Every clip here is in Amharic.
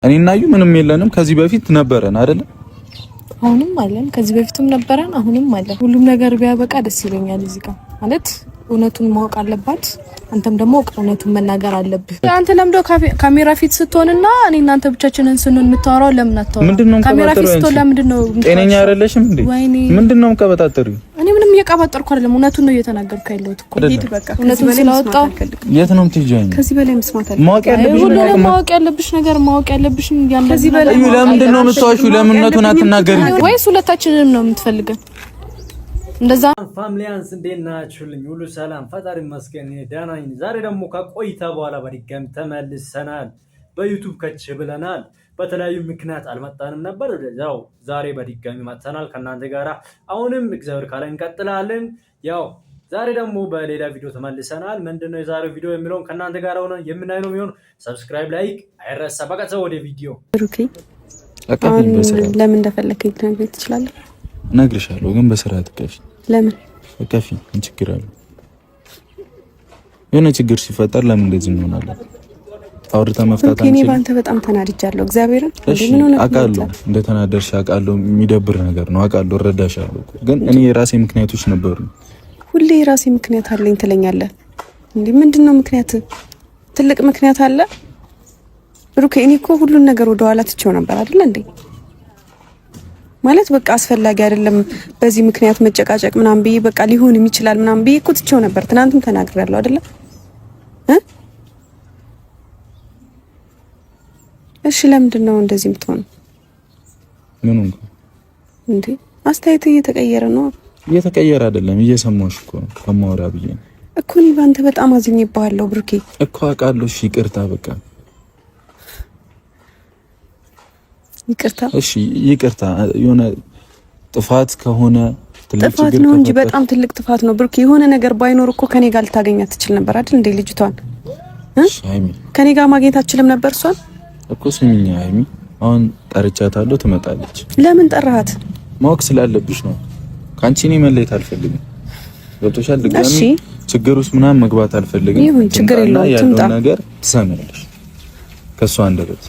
እኔና እዩ ምንም የለንም። ከዚህ በፊት ነበረን አይደል? አሁንም አለን። ከዚህ በፊትም ነበረን፣ አሁንም አለን። ሁሉም ነገር ቢያበቃ ደስ ይለኛል። እዚህ ጋር ማለት እውነቱን ማወቅ አለባት። አንተም ደግሞ እውነቱን መናገር አለብህ። አንተ ለምዶ ካሜራ ፊት ስትሆንና እኔ እናንተ ብቻችንን ስንሆን የምታወራው ለምን አታወራው? ካሜራ ፊት ስትሆን ለምንድን ነው ጤነኛ አይደለሽም እንዴ? ምንድን ነው የምትቀበጣጠሪው? እኔ ምንም እየቀባጠርኩ አይደለም፣ እውነቱን ነው እየተናገርኩ ያለሁት እኮ። ሂድ በቃ። እውነቱን ስላወጣው የት ነው የምትሄጂው? ከዚህ በላይ መስማት አለ። ማወቅ ያለብሽ ነገር ማወቅ ያለብሽ ያን። ከዚህ በላይ ለምንድን ነው የምትዋሺው? ለምን እውነቱን አትናገሪም? ወይስ ሁለታችንንም ነው የምትፈልገን? እንደዛ ፋሚሊያንስ እንዴት ናችሁልኝ? ሁሉ ሰላም ፈጣሪ ይመስገን ደህና ነኝ። ዛሬ ደግሞ ከቆይታ በኋላ በድጋሚ ተመልሰናል። በዩቲዩብ ከች ብለናል። በተለያዩ ምክንያት አልመጣንም ነበር። ያው ዛሬ በድጋሚ መጥተናል ከእናንተ ጋር። አሁንም እግዚአብሔር ካለ እንቀጥላለን። ያው ዛሬ ደግሞ በሌላ ቪዲዮ ተመልሰናል። ምንድነው የዛሬው ቪዲዮ የሚለውን ከእናንተ ጋር ሆነን የምናየው ነው የሚሆነው። ሰብስክራይብ፣ ላይክ አይረሳ። በቃ ወደ ቪዲዮ። ለምን እንደፈለከኝ ልትነግረኝ ትችላለህ? እነግርሻለሁ ግን በስርዓት ቀፊ። ለምን ቀፊ? ምን ችግር አለ? የሆነ ችግር ሲፈጠር ለምን እንደዚህ እንሆናለን? አውርታ መፍታት አንቺ። እኔ ባንተ በጣም ተናድጃለሁ። እግዚአብሔርን ምን ሆነ? አውቃለሁ እንደተናደርሽ አውቃለሁ። የሚደብር ነገር ነው አውቃለሁ። እረዳሻለሁ። ግን እኔ የራሴ ምክንያቶች ነበሩ። ሁሌ የራሴ ምክንያት አለኝ ትለኛለህ እንዴ? ምንድነው ምክንያት? ትልቅ ምክንያት አለ ብሩክ። እኔ እኮ ሁሉን ነገር ወደኋላ ትቼው ነበር አይደል እንዴ? ማለት በቃ አስፈላጊ አይደለም በዚህ ምክንያት መጨቃጨቅ ምናምን ብዬ በቃ ሊሆንም ይችላል ምናምን ብዬ እኮ ትቼው ነበር። ትናንትም ተናግሬያለሁ አይደለ? እሺ ለምንድን ነው እንደዚህ የምትሆነው? ምን ነው እንዴ? አስተያየት እየተቀየረ ነው። እየተቀየረ አይደለም፣ እየሰማሁሽ እኮ ነው። ከማወራ ብዬ እኮ እኔ ባንተ በጣም አዝኜብሃለሁ ብሩኬ እኮ አውቃለሁ። እሺ ይቅርታ በቃ ይቅርታ። እሺ ይቅርታ። የሆነ ጥፋት ከሆነ ጥፋት ነው እንጂ በጣም ትልቅ ጥፋት ነው ብሩክ። የሆነ ነገር ባይኖር እኮ ከኔ ጋር ልታገኛት ትችል ነበር አይደል እንዴ? ልጅቷን ከኔ ጋር ማግኘት አትችልም ነበር እሷን እኮ። ስሚኝ ሃይሚ፣ አሁን ጠርቻታለሁ፣ ትመጣለች። ለምን ጠራሃት? ማወቅ ስላለብሽ ነው። ካንቺ እኔ መለየት አልፈልግም። ገብቶሻል? ድጋሚ ችግር ውስጥ ምናምን መግባት አልፈልግም። ይሁን ችግር የለውም። ትምጣ። ነገር ትሰሚያለሽ ከሷ አንደበት።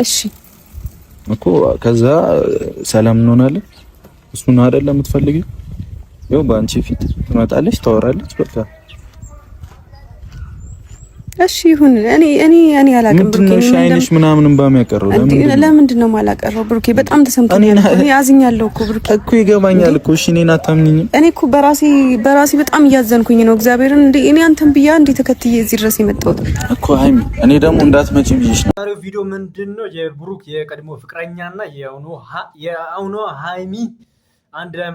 እሺ እኮ ከዛ ሰላም እንሆናለን። እሱን አይደለም የምትፈልጊው? ያው በአንቺ ፊት ትመጣለች፣ ታወራለች። በቃ እሺ ይሁን። እኔ አላውቅም ብሩኬ። እሺ አይንሽ ምናምን ባሚያቀረው ለምንድን ነው የማላቀረው ብሩኬ? በጣም ተሰምቶኛል። እኔ አዝኛለሁ እኮ ብሩኬ እኮ ይገባኛል እኮ። እሺ እኔን አታምኚኝም? እኔ እኮ በራሴ በጣም እያዘንኩኝ ነው እግዚአብሔርን። እንዴ እኔ አንተን ብያ እንዴ ተከትዬ እዚህ ድረስ የመጣሁት እኮ ሃይሚ። እኔ ደግሞ እንዳትመጪ ብዬሽ ነው። ዛሬው ቪዲዮ ምንድነው? የብሩክ የቀድሞ ፍቅረኛና የአሁኗ ሃይሚ አንድ ላይ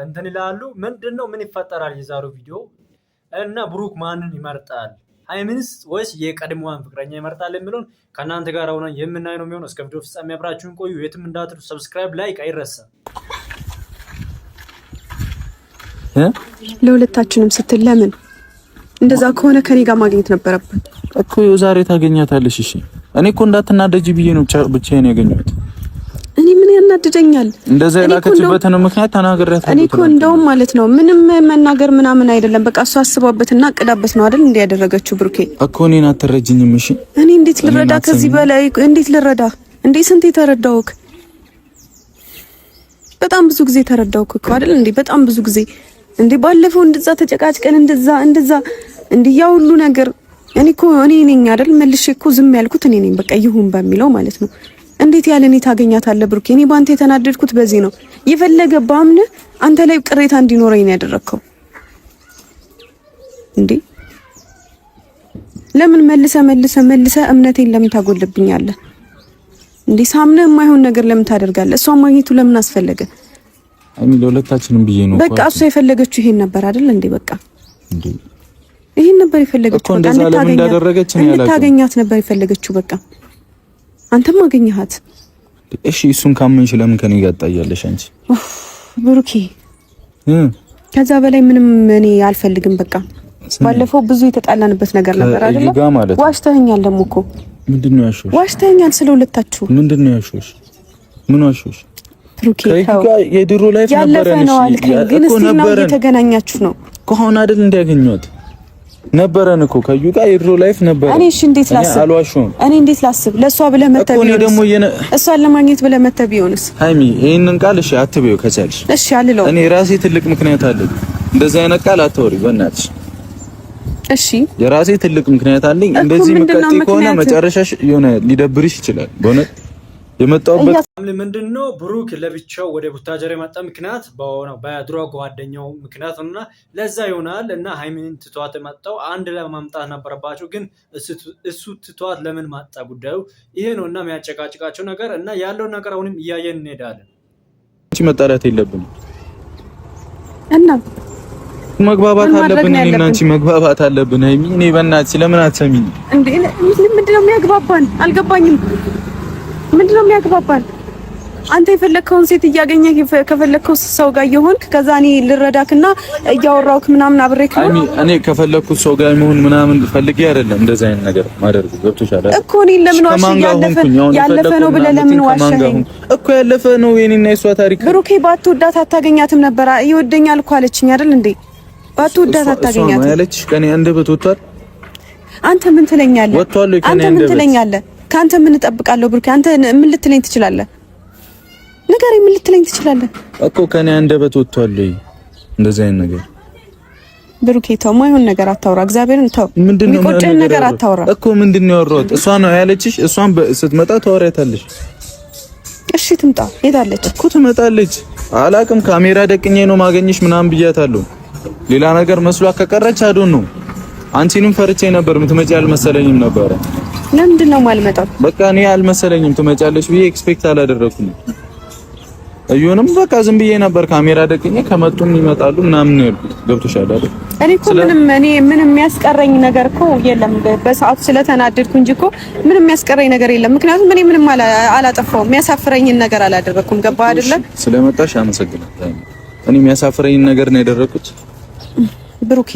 እንትን ይላሉ። ምንድነው? ምን ይፈጠራል? የዛሬው ቪዲዮ እና ብሩክ ማንን ይመርጣል? ሃይሚንስ ወይስ የቀድሞዋን ፍቅረኛ ይመርጣል የሚለውን ከእናንተ ጋር ሆነን የምናየው ነው የሚሆነው። እስከ ቪዲዮ ፍጻሜ አብራችሁን ቆዩ። የትም እንዳትሉ። ሰብስክራይብ፣ ላይክ አይረሳ። ለሁለታችንም ስትል ለምን እንደዛ ከሆነ ከኔ ጋር ማግኘት ነበረበት እኮ። ዛሬ ታገኛታለሽ። እሺ እኔ እኮ እንዳትናደጂ ብዬ ነው ብቻዬን ያገኘሁት። እኔ ምን ያናድደኛል? እንደዛ የላከችበትን ምክንያት ተናግሬያታለሁ። እኔ እኮ እንደውም ማለት ነው ምንም መናገር ምናምን አይደለም። በቃ እሷ አስባበትና አቅዳበት ነው አይደል እንዴ ያደረገችው ብሩኬ እኮ። እኔን አትረጅኝም? እሺ እኔ እንዴት ልረዳ? ከዚህ በላይ እንዴት ልረዳ እንዴ? ስንት ተረዳውክ? በጣም ብዙ ጊዜ ተረዳውክ እኮ አይደል እንዴ? በጣም ብዙ ጊዜ እንዴ። ባለፈው እንደዛ ተጨቃጭቀን እንደዛ እንዴ ያ ሁሉ ነገር እኔ ነኝ አይደል መልሼ እኮ ዝም ያልኩት እኔ ነኝ። በቃ ይሁን በሚለው ማለት ነው። እንዴት ያለኔ ታገኛታለህ ብሩኬ? እኔ ባንተ የተናደድኩት በዚህ ነው። የፈለገ ባምነ አንተ ላይ ቅሬታ እንዲኖረኝ ነው ያደረከው እንዴ? ለምን መልሰ እምነቴን ለምን ታጎልብኛለህ እንዴ? ሳምነ የማይሆን ነገር ለምን ታደርጋለህ? እሷ ማግኘቱ ለምን አስፈለገ? አይ ለሁለታችንም ብዬ ነው። በቃ እሷ የፈለገችው ይሄን ነበር አይደል እንዴ? በቃ እንዴ ይሄን ነበር የፈለገችው። በቃ እንድታገኛት ነበር የፈለገችው። በቃ አንተም አገኘሃት። እሺ እሱን ካመንሽ ለምን ከኔ ጋር ታያለሽ አንቺ? ብሩኬ ከዛ በላይ ምንም እኔ አልፈልግም። በቃ ባለፈው ብዙ የተጣላንበት ነገር ነበር አይደል? ዋሽተኸኛል ደግሞ እኮ። ምንድነው ያሾሽ? ዋሽተኸኛል ስለሁለታችሁ። ምንድነው ያሾሽ? ምን ዋሾሽ? ብሩኬ የድሮ ላይፍ ነበረን። እሺ ግን እስቲ ነው የተገናኛችሁ ነው ከሆነ አይደል እንዲያገኙት ነበረን እኮ ከዩ ጋር የድሮ ላይፍ ነበር። እኔ እሺ እንዴት ላስብ? አልዋሽም። እኔ እንዴት ላስብ? ለሷ ብለህ መተህ ቢሆንስ? እኔ ደግሞ እሷን ለማግኘት ብለህ መተህ ቢሆንስ? ሃይሚ ይሄንን ቃል እሺ አትበይው ከቻልሽ። እሺ አልለውም። እኔ ራሴ ትልቅ ምክንያት አለኝ። እንደዚህ አይነት ቃል አትወሪ በእናትሽ። እሺ የራሴ ትልቅ ምክንያት አለኝ። እንደዚህ ምቀጥይ ከሆነ መጨረሻሽ የሆነ ሊደብርሽ ይችላል በእውነት የመጣውበት ምንድነው ብሩክ ለብቻው ወደ ቡታጀራ የመጣ ምክንያት በድሮ ጓደኛው ምክንያት ነውና ለዛ ይሆናል እና ሃይሚን ትቷት የመጣው አንድ ላይ ማምጣት ነበረባቸው ግን እሱ ትቷት ለምን ማጣ ጉዳዩ ይሄ ነውና የሚያጨቃጭቃቸው ነገር እና ያለው ነገር አሁንም እያየን እንሄዳለን። እቺ መጣላት የለብንም እና መግባባት አለብን። እኔና አንቺ መግባባት አለብን። ሃይሚ እኔ በእናትሽ ለምን አትሰሚኝ እንዴ? ምንድነው የሚያግባባን? አልገባኝም። ምንድነው የሚያግባባን? አንተ የፈለከውን ሴት እያገኘህ ከፈለከው ሰው ጋር ይሆንክ ከዛ እኔ ልረዳክና እያወራውክ ምናምን አብሬክ ነው። እኔ ከፈለኩት ሰው ጋር መሆን ምናምን ፈልጌ አይደለም እንደዛ አይነት ነገር ማደርጉ ገብቶሻል እኮ እኔ ለምን ዋሽ ያለፈ ነው ብለህ ለምን ዋሽኸኝ እኮ ያለፈ ነው የኔና የሷ ታሪክ። ብሩኬ ባትወዳት አታገኛትም ነበር። ይወደኛል እኮ አለችኝ አይደል እንዴ? ባትወዳት አታገኛትም እሷ ያለችሽ ከኔ አንደበት ወጥቷል። አንተ ምን ትለኛለህ? አንተ ምን ትለኛለህ? ካንተ ምን እጠብቃለሁ? ብሩኬ አንተ ምን ልትለኝ ትችላለህ? ነገር ምን ልትለኝ ትችላለህ እኮ ከኔ አንደበት ወጥቷል እንደዚህ አይነት ነገር። ብሩኬ ተው፣ ማይሆን ነገር አታውራ። እግዚአብሔርን ተው፣ የሚቆጨን ነገር አታውራ እኮ። ምንድነው ያወራሁት? እሷ ነው ያለችሽ። እሷን ስትመጣ ታወሪያታለሽ። እሺ ትምጣ። ሄዳለች እኮ ትመጣለች። አላቅም ካሜራ ደቅኜ ነው ማገኘሽ ምናምን ብያታለሁ። ሌላ ነገር መስሏ ከቀረች አዶን ነው። አንቺንም ፈርቼ ነበር፣ ምትመጪ አልመሰለኝም ነበር። ለምንድን ነው የማልመጣው? በቃ እኔ አልመሰለኝም ትመጫለሽ ብዬ ኤክስፔክት አላደረኩም። እዩንም በቃ ዝም ብዬ ነበር ካሜራ ደቅኜ ከመጡም ይመጣሉ ምናምን ነው ያልኩት። ገብቶሻል አይደል? እኔ እኮ ምንም የሚያስቀረኝ ነገር እኮ የለም። በሰዓቱ ስለተናደድኩ እንጂ እኮ ምንም የሚያስቀረኝ ነገር የለም። ምክንያቱም እኔ ምንም አላጠፋሁም። የሚያሳፍረኝን ነገር አላደረኩም። ገባ አይደለ? ስለመጣሽ አመሰግናለሁ። እኔ የሚያሳፍረኝን ነገር ነው ያደረኩት። ብሩኬ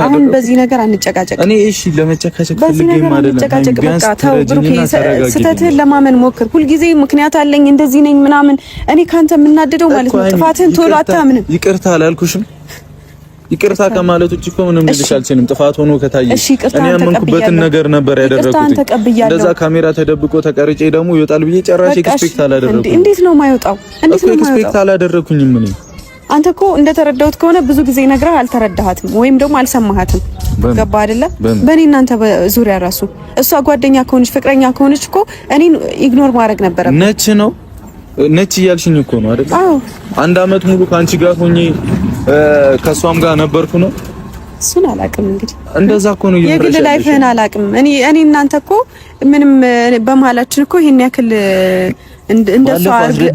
አሁን በዚህ ነገር አንጨቃጨቅ። እኔ እሺ ለመጨቃጨቅ ፈልጌም አይደለም። ቢያንስ ተው ብሩኬ፣ ስህተትህን ለማመን ሞክር። ሁልጊዜ ምክንያት አለኝ እንደዚህ ነኝ ምናምን። እኔ ካንተ የምናደደው ማለት ነው ጥፋትህን ቶሎ አታምንም። ይቅርታ አላልኩሽም? ይቅርታ ከማለት ውጭ እኮ ምንም ልልሽ አልችልም። ጥፋት ሆኖ ከታየ እኔ ያመንኩበትን ነገር ነበር ያደረኩት። እንደዛ ካሜራ ተደብቆ ተቀርጬ ደግሞ ይወጣል ብዬ ጨራሽ ኤክስፔክት አላደረኩም። እንዴት ነው የማይወጣው? እንዴት ነው ኤክስፔክት አላደረኩኝም እኔ። አንተ እኮ እንደተረዳሁት ከሆነ ብዙ ጊዜ ነግረህ አልተረዳሃትም ወይም ደግሞ አልሰማሃትም። ገባ አይደለ? በእኔ እናንተ ዙሪያ ራሱ እሷ ጓደኛ ከሆነች ፍቅረኛ ከሆነች እኮ እኔን ኢግኖር ማድረግ ነበረብህ። ነች እያልሽኝ እኮ ነው አይደል? አዎ። አንድ አመት ሙሉ ካንቺ ጋር ሆኜ ከሷም ጋር ነበርኩ ነው። እሱን አላውቅም እንግዲህ እንደዛ እኮ ነው የግል ላይፍህን አላውቅም። እኔ እናንተ እኮ ምንም በመሀላችን እኮ ይሄን ያክል እንደሷ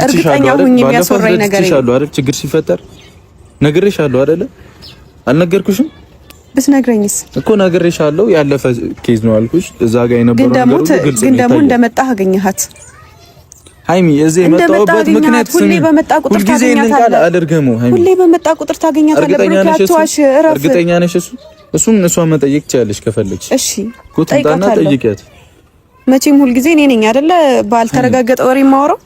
እርግጠኛ ሆኜ የሚያስወራኝ ነገር የለም አይደል? ችግር ሲፈጠር ነግሬሻለሁ አይደለ? አልነገርኩሽም? ብትነግረኝስ እኮ ነግሬሻለሁ። ያለፈ ኬዝ ነው አልኩሽ። እዛ ጋር የነበረው ነገር ሁሉ ግልጽ ነው። ግን ደግሞ እንደመጣህ አገኘሃት ሃይሚ። እዚህ የመጣሁበት ምክንያት ሁሌ በመጣ ቁጥር ታገኛታለህ። ሃይሚ ሁሌ በመጣ ቁጥር ታገኛታለህ። እርግጠኛ ነሽ? እሷን መጠየቅ ትችያለሽ ከፈለግሽ። እሺ ቁጥጣና ጠይቂያት። መቼም ሁልጊዜ እኔ ነኝ አይደለ ባልተረጋገጠ ወሬ የማወራው።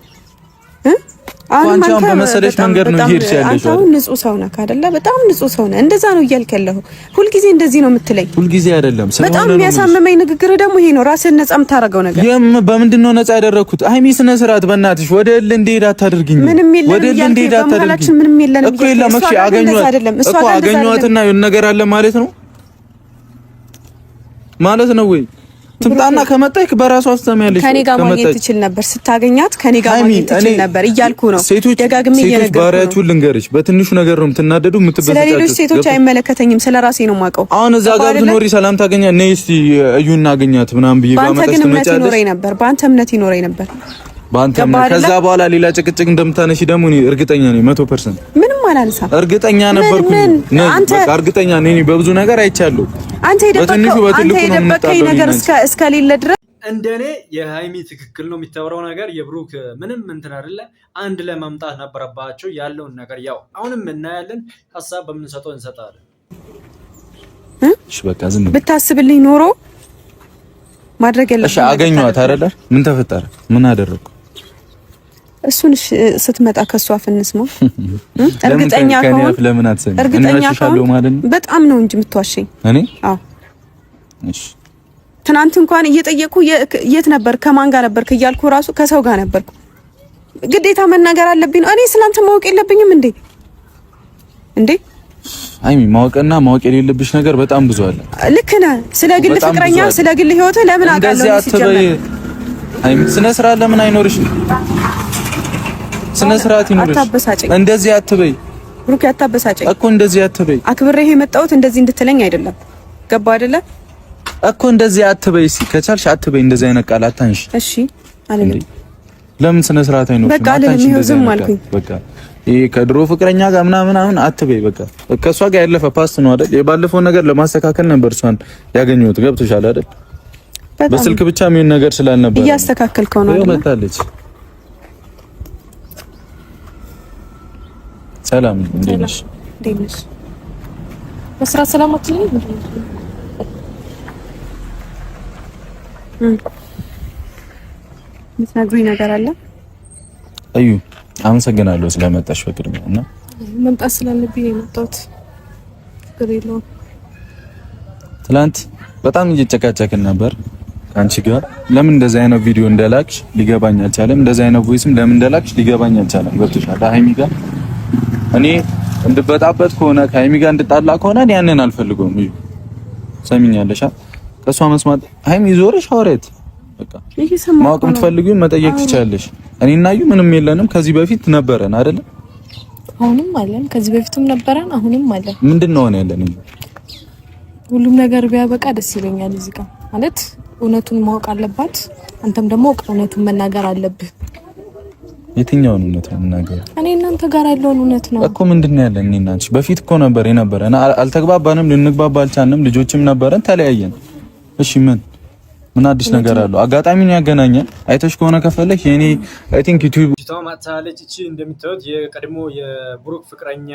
አሁን በመሰለሽ መንገድ ነው እየሄድሽ ያለሽው። አሁን ንጹህ ሰው ነህ አይደለ? በጣም ንጹህ ሰው ነህ። እንደዛ ነው እያልክ ያለኸው። ሁልጊዜ እንደዚህ ነው የምትለኝ። ሁልጊዜ አይደለም። በጣም የሚያሳምመኝ ንግግር ደግሞ ይሄ ነው። ራስህን ነጻ የምታረገው ነገር በምንድን ነው ነጻ ያደረኩት? ሃይሚ ስነ ስርዓት በእናትሽ ወደ እልህ እንድሄድ አታድርጊኝ። ወደ እልህ እንድሄድ አታድርጊኝ ምንም የለንም እኮ። የለም እሺ፣ አገኘኋትና የሆነ ነገር አለ ማለት ነው ወይ? ትምጣና ከመጣች በራሷ አስተማያለሽ። ከኔ ጋር ማግኘት ትችል ነበር። ስታገኛት ከኔ ጋር ማግኘት ትችል ነበር እያልኩ ነው። ደጋግሜ እየነገርኩ ነው። ባሪያችሁን ልንገርሽ፣ በትንሹ ነገር ነው የምትናደዱ የምትበሳጫችሁ። ስለሌሎች ሴቶች አይመለከተኝም፣ ስለራሴ ነው የማውቀው። አሁን እዛ ጋር ብትኖሪ ሰላም ታገኛ ነይ እስቲ እዩና አገኛት ምናምን ብዬ ባመጣሽ ትመጫለሽ። በአንተ እምነት ይኖረኝ ነበር። ከዛ በኋላ ሌላ ጭቅጭቅ እንደምታነሺ ደግሞ እኔ እርግጠኛ ነኝ 100%። ምንም አላነሳም። እርግጠኛ ነበርኩኝ። እርግጠኛ ነኝ በብዙ ነገር አይቻለሁ። አንተ የደበቀኝ ነገር እስከሌለ ድረስ እንደኔ የሃይሚ ትክክል ነው የሚታወራው ነገር። የብሩክ ምንም እንትን አይደለ። አንድ ላይ መምጣት ነበረባቸው ያለውን ነገር ያው አሁንም እናያለን። ሀሳብ በምንሰጠው እንሰጣለን። እሺ በቃ ዝም ብታስብልኝ ኖሮ ማድረግ የለም። እሺ አገኘኋት አይደለ? ምን ተፈጠረ? ምን አደረኩ? እሱን ስትመጣ ከሷ አፍንስ ነው። እርግጠኛ ከሆነ ለምን አትሰሚኝ? እርግጠኛ ከሆነ በጣም ነው እንጂ የምትዋሸኝ። እኔ አዎ እሺ ትናንት እንኳን እየጠየቁ የት ነበር ከማን ጋር ነበር እያልኩ ራሱ ከሰው ጋር ነበርኩ። ግዴታ መናገር አለብኝ። እኔ ስላንተ ማወቅ የለብኝም እንዴ? አይሚ ማወቅና ማወቅ የሌለብሽ ነገር በጣም ብዙ አለ። ልክ ነህ። ስለ ግል ፍቅረኛ ስለ ግል ህይወት ለምን አውቃለሁ? አይሚ ስነ ስርዓት ለምን አይኖርሽ? ስነ ስርዓት ይኖርሽ። እንደዚህ አትበይ ብሩክ፣ አታበሳጨኝ እኮ። እንደዚህ አትበይ። አክብሬህ የመጣሁት እንደዚህ እንድትለኝ አይደለም። ገባ አይደለ እኮ። እንደዚህ አትበይ። እስኪ ከቻልሽ አትበይ። እንደዚህ አይነት ቃል አታንሽ። እሺ አለኝ። ለምን ስነ ስርዓት አይኖርሽ? በቃ አለኝ። ዝም አልኩኝ። በቃ ይሄ ከድሮ ፍቅረኛ ጋር ምናምን አትበይ። በቃ ከሷ ጋር ያለፈ ፓስት ነው አይደል? የባለፈው ነገር ለማስተካከል ነበር እሷን ያገኘሁት። ገብቶሻል አይደል? በስልክ ብቻ ምን ነገር ስላልነበር እያስተካከልከው ነው አይደል? መጣለች። ሰላም እንዴት ነሽ? በስራ ሰላም አትልኝ? ምትነግሩኝ ነገር አለ? አዩ አመሰግናለሁ ስለመጣሽ በቅድሚያ እና መምጣት ስላለብኝ የመጣሁት ፍቅር የለውም። ትላንት በጣም እየጨቃጨቅን ነበር አንቺ ጋር። ለምን እንደዚህ አይነት ቪዲዮ እንደላክሽ ሊገባኝ አልቻለም። እንደዚህ አይነት ቮይስም ለምን እንደላክሽ ሊገባኝ አልቻለም። ገብቶሻል? ሃይሚ ጋር እኔ እንድበጣበጥ ከሆነ ከሃይሚ ጋር እንድጣላ ከሆነ ያንን አልፈልገውም። እዩ ሰሚኛለሽ? ከሷ መስማት ሃይሚ ዞርሽ አውረት በቃ ማወቅ የምትፈልጊውን መጠየቅ ትችላለሽ። እኔና እዩ ምንም የለንም። ከዚህ በፊት ነበረን አይደል? አሁንም አለን። ከዚህ በፊትም ነበረን፣ አሁንም አለን። ምንድነው ነው ያለን? ሁሉም ነገር ቢያበቃ ደስ ይለኛል። እዚህ ጋር ማለት እውነቱን ማወቅ አለባት። አንተም ደግሞ እውነቱን መናገር አለብህ። የትኛውን እውነት ነው የምናገረው? እኔ እናንተ ጋር ያለውን እውነት ነው እኮ። ምንድነው ያለን? እኔና አንቺ በፊት እኮ ነበር የነበረን። አልተግባባንም፣ ልንግባባ አልቻልንም። ልጆችም ነበረን፣ ተለያየን። እሺ ምን አዲስ ነገር አለው? አጋጣሚ ነው ያገናኘን። አይተሽ ከሆነ ከፈለክ የኔ አይ ቲንክ ዩቲዩብ ማታለች። እቺ እንደምታዩት የቀድሞ የብሩክ ፍቅረኛ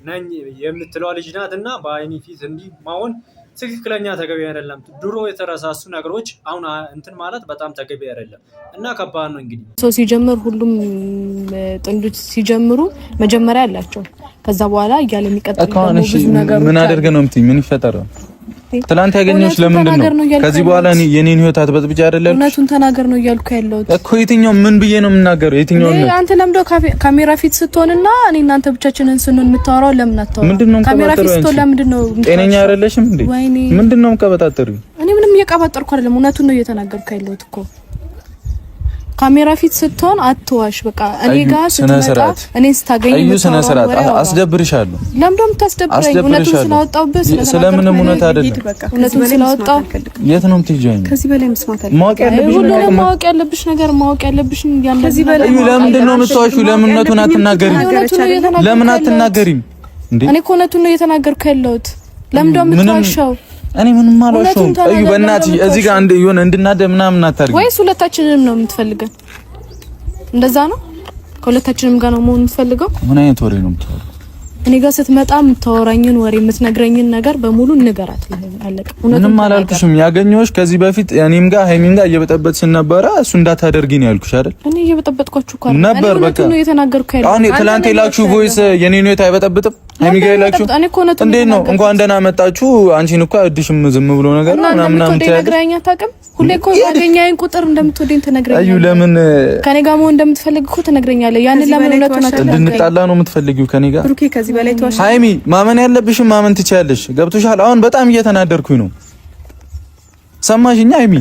ነኝ የምትለው ልጅ ናት እና በሃይሚ ፊት እንዲህ ማሆን ትክክለኛ ተገቢ አይደለም። ድሮ የተረሳሱ ነገሮች አሁን እንትን ማለት በጣም ተገቢ አይደለም እና ከባድ ነው። እንግዲህ ሰው ሲጀምር ሁሉም ጥንዶች ሲጀምሩ መጀመሪያ አላቸው። ከዛ በኋላ እያለ የሚቀጥል ደግሞ ብዙ ነገር ምን አደረገ ነው የምትይኝ? ምን ይፈጠራል? ትላንት ያገኘሁሽ ለምንድን ነው? ከዚህ በኋላ የኔን ህይወት አትበጥብጪ አይደለም። እውነቱን ተናገር ነው እያልኩ ያለሁት እኮ። የትኛው ምን ብዬ ነው የምናገረው? የትኛው ነው? አንተ ለምዶ ካሜራ ፊት ስትሆንና እኔ እናንተ ብቻችንን ስንሆን የምታወራው ለምን አታወራው? ካሜራ ፊት ስትሆን ለምንድን ነው? ጤነኛ አይደለሽም እንዴ? ምንድን ነው የምትቀበጣጠሪው? እኔ ምንም እየቀባጠርኩ አይደለም። እውነቱን ነው እየተናገርኩ ያለሁት እኮ። ካሜራ ፊት ስትሆን አትዋሽ። በቃ እኔ ጋር ስትመጣ እኔ ስታገኝ ስነ ስርዓት አስደብርሻለሁ። ለምንድን ነው የምታስደብረኝ? እውነቱን ስላወጣሁበት ስለምንም እውነት አይደለም። እውነቱን ስላወጣሁ የት ነው የምትሄጂው? ከዚህ በላይ መስማት አለ። ማወቅ ያለብሽ ነገር ማወቅ ያለብሽ ያንተ ከዚህ በላይ ለምንድን ነው የምትዋሺው? ለምን እውነቱን አትናገሪም? ለምን አትናገሪም እንዴ? እኔ እኮ እውነቱን ነው እየተናገርኩ ያለሁት። ለምንድን ነው የምትዋሻው? እኔ ምንም አልዋሸሁም። እዩ በእናትሽ እዚህ ጋር የሆነ እንድናደም ምናምን አታርጊ። ወይስ ሁለታችንንም ነው የምትፈልገን? እንደዛ ነው? ከሁለታችንም ጋር ነው መሆን የምትፈልገው? ምን አይነት ወሬ ነው የምታወራው? እኔ ጋር ስትመጣ የምታወራኝን ወሬ የምትነግረኝን ነገር በሙሉ ንገራት። አለቀ። ምንም አላልኩሽም። ያገኘሁሽ ከዚህ በፊት እኔም ጋር ሃይሚን ጋር እየበጠበጥሽን ነበረ። እሱ እንዳታደርጊ ነው ያልኩሽ አይደል? እኔ እየበጠበጥኳችሁ እኮ ነበር። በቃ ነው እየተናገርኩ ያለው። አሁን ትላንት የላክሽው ቮይስ የኔን ህይወት አይበጠብጥም። ሃይሚ ጋር የላክሽው እንዴት ነው? እንኳን ደህና መጣችሁ። አንቺን እኮ አይወድሽም ዝም ብሎ ነገር ነው ምናምን ትነግረኛ ታውቅም። ሁሌ እኮ ያገኛኝ ቁጥር እንደምትወደኝ ትነግረኛለህ። አዩ ለምን ከኔ ጋር መሆን እንደምትፈልግ እኮ ትነግረኛለህ። ያንን ለምን እውነቱን እንድንጣላ ነው የምትፈልጊው ከኔ ጋር? ብሩኬ ከዚህ በላይ ተዋሽ። ሃይሚ ማመን ያለብሽም ማመን ትችያለሽ። ገብቶሻል? አሁን በጣም እየተናደርኩኝ ነው። ሰማሽኛ ሃይሚ?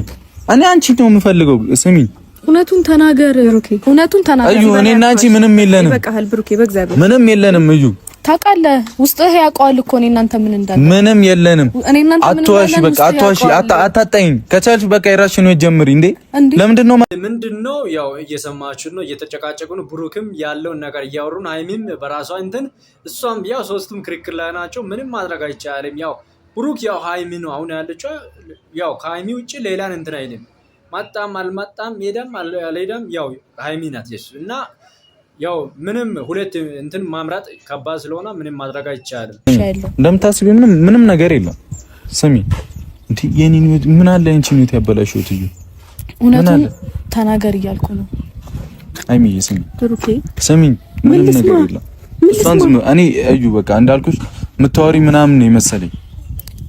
እኔ አንቺ ነው የምፈልገው። ስሚ፣ እውነቱን ተናገር ብሩኬ፣ እውነቱን ተናገር። እዩ እኔና አንቺ ምንም የለንም። በቃል ብሩኬ፣ በእግዚአብሔር ምንም የለንም። እዩ ታውቃለህ፣ ውስጥህ ያውቀዋል እኮ እኔ እናንተ ምን እንዳለ። ምንም የለንም። አትዋሺ፣ በቃ አትዋሺ፣ አታጣይኝ። ከቻልሽ በቃ የራስሽን ነው ጀምሪ። እንዴ ምንድነው? ያው እየሰማችሁ ነው፣ እየተጨቃጨቁ ነው። ብሩክም ያለውን ነገር እያወሩ ነው። ሃይሚም በራሷ እንትን፣ እሷም ያው ሶስቱም ክርክር ላይ ናቸው። ምንም ማድረግ አይቻልም። ያው ብሩክ ያው ሃይሚ ነው አሁን ያለችው። ያው ከሃይሚ ውጪ ሌላን እንትን አይልም። መጣም አልመጣም ሄደም አልሄደም ያው ሃይሚ ናት የሱ እና ያው ምንም ሁለት እንትን ማምራት ከባድ ስለሆነ ምንም ማድረግ አይቻልም። እንደምታስቢው ምንም ነገር የለም። ስሚ እንዴ የኔን ምን አለ እንቺ ነው ያበላሽው? ትዩ እውነቱን ተናገር እያልኩ ነው። ሃይሚ ስሚ ብሩኬ ስሚ ምንም ነገር የለም። እሷን ዝም እኔ እዩ በቃ እንዳልኩሽ የምታወሪ ምናምን ነው የመሰለኝ።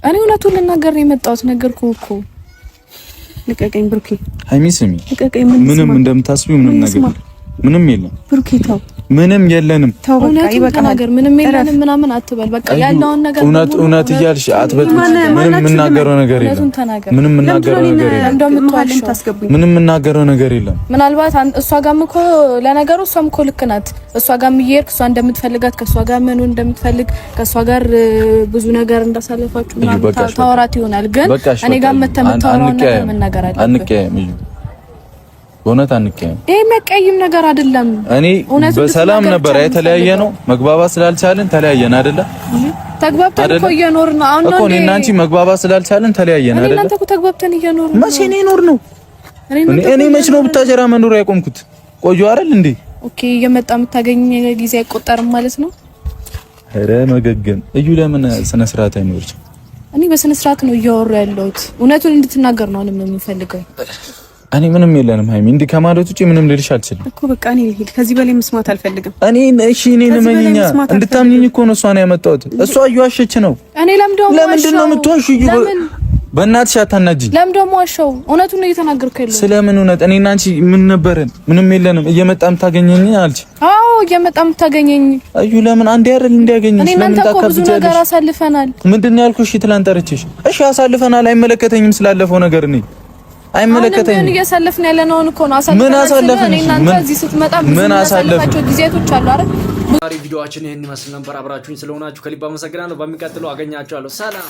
እኔ እውነቱን ልናገር ነው የመጣሁት። ነገርኩህ እኮ ልቀቀኝ ብሩኬ። ሃይሚ ስሚ፣ ምንም እንደምታስቢው ምንም ነገር ምንም የለም ብሩኬ። ተው ምንም የለንም። ተው በቃ ይበቃ። ነገር ምንም የለንም ምናምን አትበል። በቃ ያለውን ነገር እውነት እያልሽ አትበል። ምንም የምናገረው ነገር የለም። ምንም የምናገረው ነገር የለም። ምንም የምናገረው ነገር የለም። ምናልባት እሷ ጋርም እኮ ለነገሩ እሷም እኮ ልክ ናት። እሷ ጋርም እየሄድክ እሷ እንደምትፈልጋት ከእሷ ጋር ምን እንደምትፈልግ ከእሷ ጋር ብዙ ነገር እንዳሳለፋችሁ ምናምን ታወራት ይሆናል። ግን እኔ ጋር መተምታወራው ነገር ምን ነገር አለ? አንቀየም በእውነት አንቀየም። ይሄ መቀየም ነገር አይደለም። እኔ በሰላም ነበር የተለያየ ነው። መግባባት ስላልቻልን ተለያየን አይደለ? ተግባብተን እኮ እየኖርን ነው። አሁን እኮ እኔና አንቺ መግባባት ስላልቻልን ተለያየን አይደለ? እናንተ እኮ ተግባብተን እየኖርን ነው። መቼ ነው የኖርነው? እኔ መቼ ነው ብታጀራ መኖር ያቆምኩት? ቆዩ አይደል እንዴ? ኦኬ እየመጣ የምታገኝ ጊዜ አይቆጠርም ማለት ነው። ኧረ መገገም እዩ። ለምን ስነ ስርዓት አይኖርሽ? እኔ በስነ ስርዓት ነው እያወሩ ያለሁት። እውነቱን እንድትናገር ነው የምፈልገው። እኔ ምንም የለንም ሃይሚ፣ እንዲህ ከማለት ውጪ ምንም ልልሽ አልችልም እኮ። በቃ እኔ ልሂድ፣ ከዚህ በላይ መስማት አልፈልግም። እሺ እኔ ነመኝኛ እንድታምኚኝ እኮ ነው እሷን ያመጣሁት። እሷ እየዋሸች ነው። እኔ ለምንድን ነው የምትዋሺው? በእናትሽ አታናጂኝ። ለምን ደግሞ ዋሸው? እውነቱን ነው እየተናገርኩ ያለው። ስለምን እውነት? እኔና አንቺ ምን ነበረን? ምንም የለንም። እየመጣ የምታገኘኝ አልሽ? አዎ እየመጣ የምታገኘኝ። እዩ ለምን አንዴ አይደል እንዲያገኝሽ? ለምን ታከብጃለሽ? ብዙ ነገር አሳልፈናል። ምንድነው ያልኩሽ? ትላንት ጠርቼሽ እሺ አሳልፈናል። አይመለከተኝም ስላለፈው ነገር እኔ አይመለከተኝም። ምን እያሳለፍን ያለነው እኮ ነው። ምን አሳለፍን? እናንተ እዚህ ስትመጣ ምን አሳለፋችሁ ጊዜቶች አሉ አይደል? ዛሬ ቪዲዮአችን ይሄን ይመስል ነበር። አብራችሁኝ ስለሆናችሁ ከልብ አመሰግናለሁ። በሚቀጥለው አገኛችኋለሁ። ሰላም